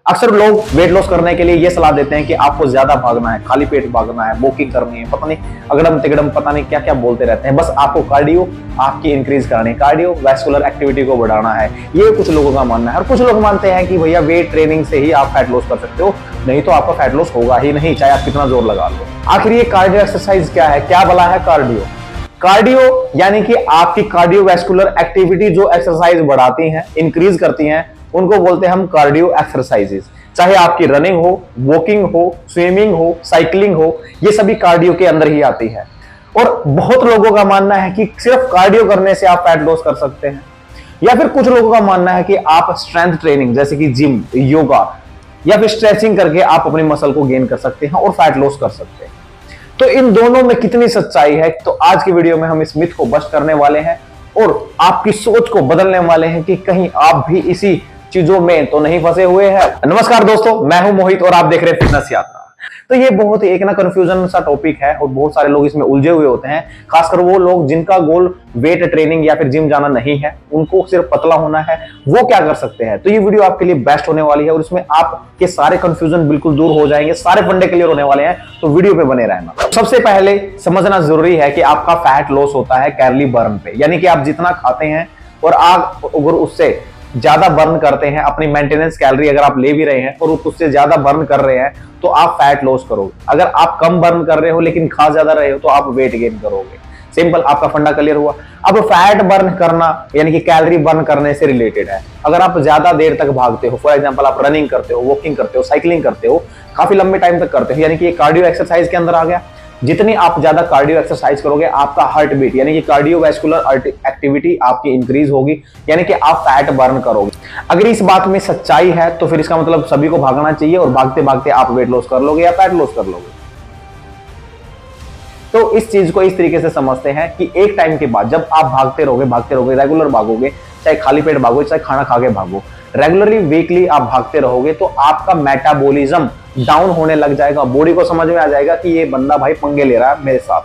अक्सर लोग weight loss करने के लिए ये सलाह देते हैं कि आपको ज्यादा भागना है, खाली पेट भागना है, वॉकिंग करनी है, पता नहीं अगड़म तिगड़म पता नहीं क्या क्या बोलते रहते हैं। बस आपको कार्डियो आपकी इंक्रीज करनी है, कार्डियो वैस्कुलर एक्टिविटी को बढ़ाना है, ये कुछ लोगों का मानना है। और कुछ लोग मानते हैं कि भैया वेट ट्रेनिंग से ही आप फैट लॉस कर सकते हो, नहीं तो आपका फैट लॉस होगा ही नहीं, चाहे आप कितना जोर लगा लो। आखिर ये कार्डियो एक्सरसाइज क्या है, क्या भला है कार्डियो? कार्डियो यानी कि आपकी कार्डियोवैस्कुलर एक्टिविटी जो एक्सरसाइज बढ़ाती हैं, इंक्रीज करती हैं, उनको बोलते हैं हम कार्डियो एक्सरसाइजेस। चाहे आपकी रनिंग हो, वॉकिंग हो, स्विमिंग हो, साइकिलिंग हो, ये सभी कार्डियो के अंदर ही आती है। और बहुत लोगों का मानना है कि सिर्फ कार्डियो करने से आप फैट लॉस कर सकते हैं, या फिर कुछ लोगों का मानना है कि आप स्ट्रेंथ ट्रेनिंग जैसे कि जिम, योगा या फिर स्ट्रेचिंग करके आप अपनी मसल को गेन कर सकते हैं और फैट लॉस कर सकते हैं। तो इन दोनों में कितनी सच्चाई है, तो आज की वीडियो में हम इस मिथ को बस्ट करने वाले हैं और आपकी सोच को बदलने वाले हैं कि कहीं आप भी इसी चीजों में तो नहीं फंसे हुए हैं। नमस्कार दोस्तों, मैं हूं मोहित और आप देख रहे हैं फिटनेस यात्रा। तो ये बहुत ही एक ना कंफ्यूजन सा टॉपिक है और बहुत सारे लोग इसमें उलझे हुए होते हैं, खासकर वो लोग जिनका गोल वेट ट्रेनिंग या फिर जिम जाना नहीं है, उनको सिर्फ पतला होना है, वो क्या कर सकते हैं। तो ये वीडियो आपके लिए बेस्ट होने वाली है और इसमें आपके सारे कंफ्यूजन बिल्कुल दूर हो जाएंगे, सारे फंडे क्लियर होने वाले हैं, तो वीडियो पे बने रहना। सबसे पहले समझना जरूरी है कि आपका फैट लॉस होता है कैलोरी बर्न पे, यानी कि आप जितना खाते हैं और आप अगर उससे ज्यादा बर्न करते हैं, अपनी मेंटेनेंस कैलोरी अगर आप ले भी रहे हैं और उससे ज्यादा बर्न कर रहे हैं, तो आप फैट लॉस करोगे। अगर आप कम बर्न कर रहे हो लेकिन खा ज्यादा रहे हो, तो आप वेट गेन करोगे। सिंपल, आपका फंडा क्लियर हुआ। अब फैट बर्न करना यानी कि कैलोरी बर्न करने से रिलेटेड है। अगर आप ज्यादा देर तक भागते हो, फॉर एग्जांपल आप रनिंग करते हो, वॉकिंग करते हो, साइकिलिंग करते हो, काफी लंबे टाइम तक करते हो, यानी कि ये कार्डियो एक्सरसाइज के अंदर आ गया। जितनी आप ज्यादा कार्डियो एक्सरसाइज करोगे, आपका हार्ट बीट यानी कि कार्डियोवैस्कुलर एक्टिविटी आपकी इंक्रीज होगी, यानी कि आप फैट बर्न करोगे। अगर इस बात में सच्चाई है तो फिर इसका मतलब सभी को भागना चाहिए और भागते भागते आप वेट लॉस कर लोगे या फैट लॉस कर लोगे। तो इस चीज को इस तरीके से समझते हैं कि एक टाइम के बाद जब आप भागते रहोगे, रेगुलर भागोगे, चाहे खाली पेट भागो, चाहे खाना खा के भागो, रेगुलरली वीकली आप भागते रहोगे, तो आपका मेटाबॉलिज्म डाउन होने लग जाएगा। बॉडी को समझ में आ जाएगा कि ये बंदा भाई पंगे ले रहा है मेरे साथ,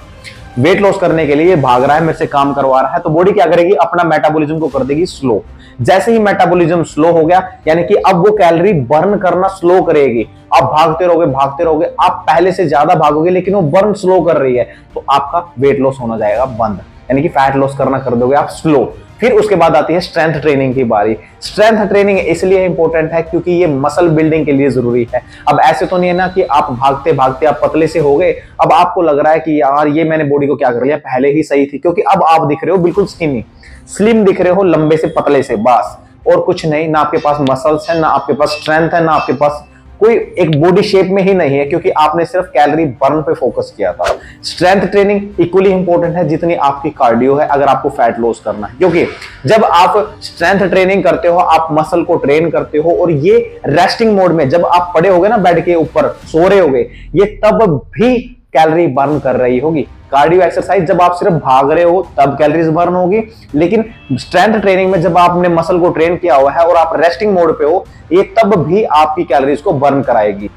वेट लॉस करने के लिए भाग रहा है, मेरे से काम करवा रहा है। तो बॉडी क्या करेगी, अपना मेटाबॉलिज्म को कर देगी स्लो। जैसे ही मेटाबॉलिज्म स्लो हो गया, यानी कि अब वो कैलोरी बर्न करना स्लो करेगी। आप भागते रहोगे, आप पहले से ज्यादा भागोगे लेकिन वो बर्न स्लो कर रही है, तो आपका वेट लॉस होना जाएगा बंद, यानी कि फैट लॉस करना कर दोगे आप स्लो। फिर उसके बाद आती है स्ट्रेंथ ट्रेनिंग की बारी। स्ट्रेंथ ट्रेनिंग इसलिए इंपॉर्टेंट है क्योंकि ये मसल बिल्डिंग के लिए जरूरी है। अब ऐसे तो नहीं है ना कि आप भागते भागते आप पतले से हो गए, अब आपको लग रहा है कि यार ये मैंने बॉडी को क्या कर लिया, पहले ही सही थी, क्योंकि अब आप दिख रहे हो बिल्कुल स्किनी, स्लिम दिख रहे हो, लंबे से पतले से, बस और कुछ नहीं। ना आपके पास मसल्स है, ना आपके पास स्ट्रेंथ है, ना आपके पास कोई एक बॉडी शेप में ही नहीं है, क्योंकि आपने सिर्फ कैलोरी बर्न पे फोकस किया था। स्ट्रेंथ ट्रेनिंग इक्वली इंपॉर्टेंट है जितनी आपकी कार्डियो है, अगर आपको फैट लॉस करना है, क्योंकि जब आप स्ट्रेंथ ट्रेनिंग करते हो, आप मसल को ट्रेन करते हो, और ये रेस्टिंग मोड में जब आप पड़े होगे ना, बेड के ऊपर सो रहे होगे, ये तब भी कैलोरी बर्न कर रही होगी। कार्डियो एक्सरसाइज जब आप सिर्फ भाग रहे हो तब कैलोरीज बर्न होगी, लेकिन स्ट्रेंथ ट्रेनिंग में जब आपने मसल को ट्रेन किया हुआ है और आप रेस्टिंग मोड पे हो, ये तब भी आपकी कैलोरीज को बर्न कराएगी।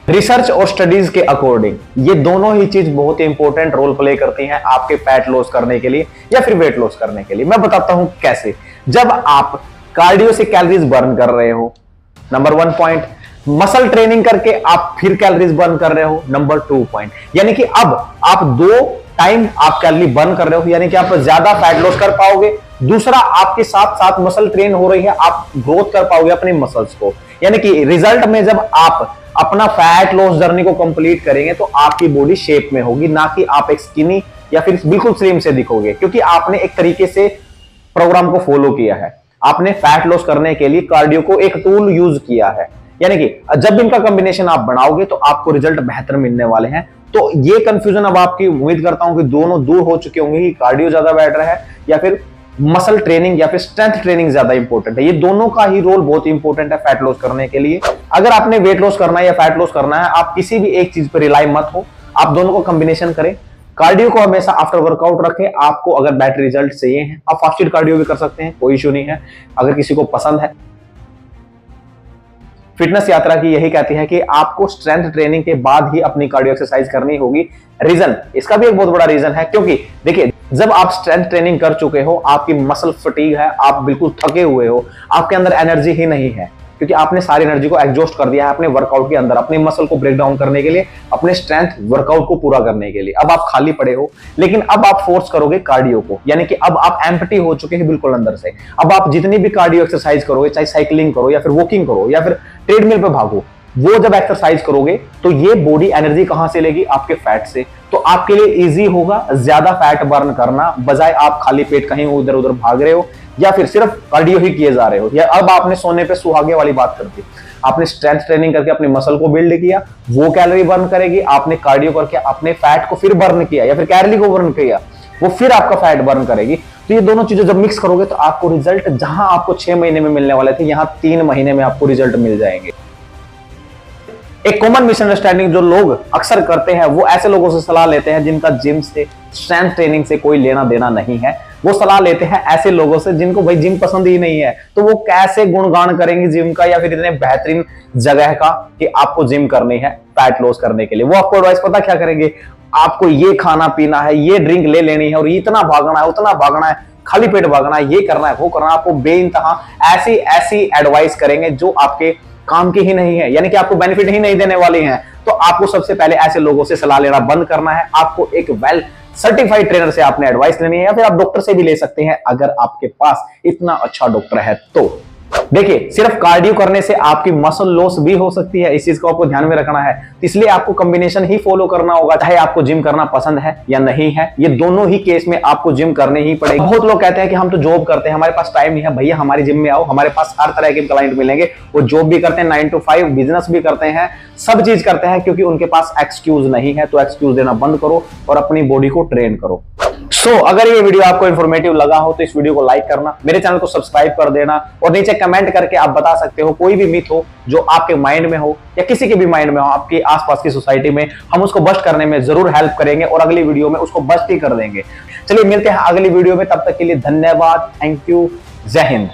रिसर्च और स्टडीज के अकॉर्डिंग ये दोनों ही चीज बहुत ही इंपॉर्टेंट रोल प्ले करती हैं आपके फैट लॉस करने के लिए या फिर वेट लॉस करने के लिए। मैं बताता हूं कैसे। जब आप कार्डियो से कैलोरीज बर्न कर रहे हो, नंबर 1 पॉइंट, मसल ट्रेनिंग करके आप फिर कैलोरीज बर्न कर रहे हो, नंबर 2 पॉइंट, यानी कि अब आप 2 टाइम आप कैलोरी बर्न कर रहे हो, यानी कि आप ज्यादा फैट लॉस कर पाओगे। दूसरा, आपके साथ साथ मसल ट्रेन हो रही है, आप ग्रोथ कर पाओगे अपनी मसल्स को, यानी कि रिजल्ट में जब आप अपना फैट लॉस जर्नी को कंप्लीट करेंगे तो आपकी बॉडी शेप में होगी, ना कि आप एक स्किनी या फिर बिल्कुल स्लिम से दिखोगे, क्योंकि आपने एक तरीके से प्रोग्राम को फॉलो किया है। आपने फैट लॉस करने के लिए कार्डियो को एक टूल यूज किया है, यानी कि जब इनका कॉम्बिनेशन आप बनाओगे तो आपको रिजल्ट बेहतर मिलने वाले हैं। तो ये कंफ्यूजन अब आपकी उम्मीद करता हूं कि दोनों दूर हो चुके होंगे कि कार्डियो ज्यादा बेटर है या फिर मसल ट्रेनिंग या फिर स्ट्रेंथ ट्रेनिंग ज्यादा इंपॉर्टेंट है। ये दोनों का ही रोल बहुत इंपॉर्टेंट है फैट लॉस करने के लिए। अगर आपने वेट लॉस करना है या फैट लॉस करना है, आप किसी भी एक चीज पर रिलाई मत हो, आप दोनों को कॉम्बिनेशन करें। कार्डियो को हमेशा आफ्टर वर्कआउट रखें। आपको अगर बेटर रिजल्ट चाहिए हैं, आप फास्टेड कार्डियो भी कर सकते हैं, कोई इश्यू नहीं है, अगर किसी को पसंद है। फिटनेस यात्रा की यही कहती है कि आपको स्ट्रेंथ ट्रेनिंग के बाद ही अपनी कार्डियो एक्सरसाइज करनी होगी। रीजन, इसका भी एक बहुत बड़ा रीजन है, क्योंकि देखिए जब आप स्ट्रेंथ ट्रेनिंग कर चुके हो, आपकी मसल फटीग है, आप बिल्कुल थके हुए हो, आपके अंदर एनर्जी ही नहीं है, क्योंकि आपने सारी एनर्जी को एग्जॉस्ट कर दिया है अपने वर्कआउट के अंदर, अपने मसल को ब्रेक डाउन करने के लिए, अपने स्ट्रेंथ वर्कआउट को पूरा करने के लिए। अब आप खाली पड़े हो, लेकिन अब आप फोर्स करोगे कार्डियो को, यानी कि अब आप एम्प्टी हो चुके हैं बिल्कुल अंदर से। अब आप जितनी भी कार्डियो एक्सरसाइज करोगे, चाहे साइकिलिंग करो या फिर वॉकिंग करो या फिर ट्रेडमिल पे भागो, वो जब एक्सरसाइज करोगे तो ये बॉडी एनर्जी कहां से लेगी? आपके फैट से। तो आपके लिए इजी होगा ज्यादा फैट बर्न करना, बजाय आप खाली पेट कहीं उधर उधर भाग रहे हो या फिर सिर्फ कार्डियो ही किए जा रहे हो। या अब आपने सोने पे सुहागे वाली बात कर दी, आपने स्ट्रेंथ ट्रेनिंग करके अपने मसल को बिल्ड किया, वो कैलोरी बर्न करेगी। आपने कार्डियो करके अपने फैट को फिर बर्न किया या फिर कैलोरी को बर्न किया, वो फिर आपका फैट बर्न करेगी। तो ये दोनों चीजें जब मिक्स करोगे तो आपको रिजल्ट जहां आपको 6 महीने में मिलने वाले थे, यहां 3 महीने में आपको रिजल्ट मिल जाएंगे। एक कॉमन मिसअंडरस्टैंडिंग जो लोग अक्सर करते हैं, वो ऐसे लोगों से सलाह लेते हैं जिनका जिम से, स्ट्रेंथ ट्रेनिंग से कोई लेना देना नहीं है। वो सलाह लेते हैं ऐसे लोगों से जिनको भाई जिम पसंद ही नहीं है, तो वो कैसे गुणगान करेंगे जिम का या फिर इतने बेहतरीन जगह का कि आपको जिम करनी है फैट लॉस करने के लिए। वो आपको एडवाइस पता क्या करेंगे? आपको ये खाना पीना है, ये ड्रिंक ले लेनी है और इतना भागना है, उतना भागना है, खाली पेट भागना है, ये करना है, वो करना है। आपको बेइंतहा ऐसी ऐसी एडवाइस करेंगे जो आपके काम की ही नहीं है, यानी कि आपको बेनिफिट ही नहीं देने वाली हैं। तो आपको सबसे पहले ऐसे लोगों से सलाह लेना बंद करना है। आपको एक वेल सर्टिफाइड ट्रेनर से आपने एडवाइस लेनी है, या फिर आप डॉक्टर से भी ले सकते हैं अगर आपके पास इतना अच्छा डॉक्टर है तो। देखिए, सिर्फ कार्डियो करने से आपकी मसल लॉस भी हो सकती है, इस चीज को आपको ध्यान में रखना है। इसलिए आपको कॉम्बिनेशन ही फॉलो करना होगा, चाहे आपको जिम करना पसंद है या नहीं है। ये दोनों ही केस में आपको जिम करने ही पड़ेगा। बहुत लोग कहते हैं कि हम तो जॉब करते हैं, हमारे पास टाइम नहीं है। भैया, हमारी जिम में आओ, हमारे पास हर तरह के क्लाइंट मिलेंगे। वो जॉब भी करते हैं, 9 to 5 बिजनेस भी करते हैं, सब चीज करते हैं, क्योंकि उनके पास एक्सक्यूज नहीं है। तो एक्सक्यूज देना बंद करो और अपनी बॉडी को ट्रेन करो। अगर ये वीडियो आपको इंफॉर्मेटिव लगा हो तो इस वीडियो को लाइक करना, मेरे चैनल को सब्सक्राइब कर देना और नीचे कमेंट करके आप बता सकते हो कोई भी मिथ हो जो आपके माइंड में हो या किसी के भी माइंड में हो, आपके आसपास की सोसाइटी में, हम उसको बस्ट करने में जरूर हेल्प करेंगे और अगली वीडियो में उसको बस्ट ही कर देंगे। चलिए मिलते हैं अगली वीडियो में, तब तक के लिए धन्यवाद, थैंक यू, जय हिंद।